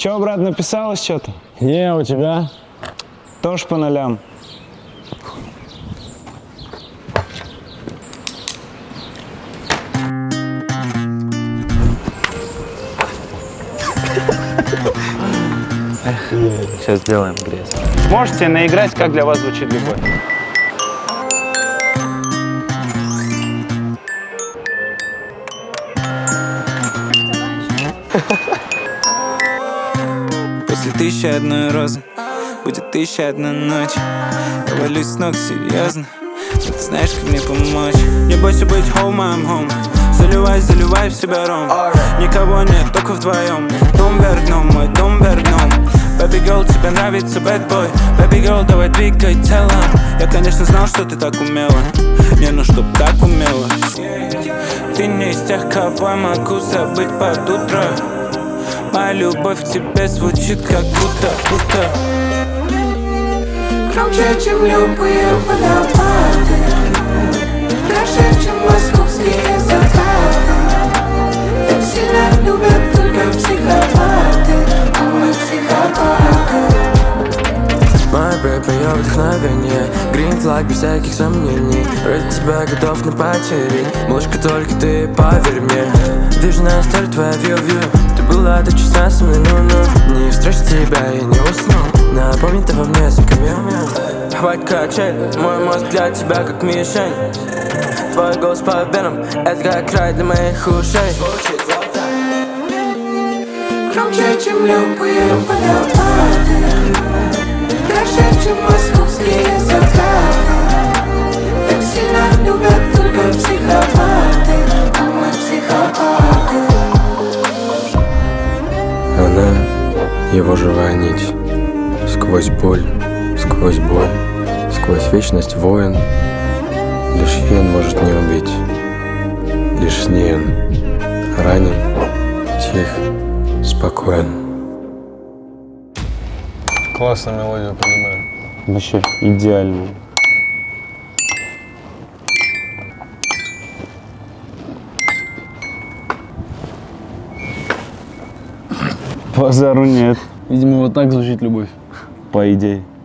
Че, брат, написалось что-то? Не, у тебя? Тоже по нолям. Сейчас сделаем грязь. Можете наиграть, как для вас звучит любовь? После 1001 розы будет 1001 ночь. Я валюсь с ног серьезно, но ты знаешь, как мне помочь. Не бойся быть home, I'm home. Заливай в себя ром. Никого нет, только вдвоем. Дом вверх дном, мой дом вверх дном. Baby girl, тебе нравится bad boy. Baby girl, давай двигай телом. Я, конечно, знал, что ты так умела. Не, ну чтоб так умела. Ты не из тех, кого я могу забыть под утро. Моя любовь к тебе звучит как будто громче, чем любые водопады, дальше, чем московские закаты. Так сильно любят только психопаты, а мы психопаты. Моя бэйби, я вдохновение. Green flag без всяких сомнений. Ради тебя готов на потери. Малышка, только ты поверь мне. Вижу на истории твоя view. Ты была до часа со мной, ну. Не встречу тебя, я не усну. Напомни ты во мне несколько мил. Хватит качель, мой мозг для тебя как мишень. Твой голос по венам, это как рай для моих ушей. Громче, чем любые водопады, дальше, чем московские закаты. Так сильно любят только психопаты, а мы психопаты. Она его живая нить. Сквозь боль, сквозь бой, сквозь вечность воин. Лишь ее он может не убить. Лишь с ней он ранен, тих, спокоен. Классная мелодия, понимаю. Вообще идеально. Базару нет, Видимо, вот так звучит любовь. по идее.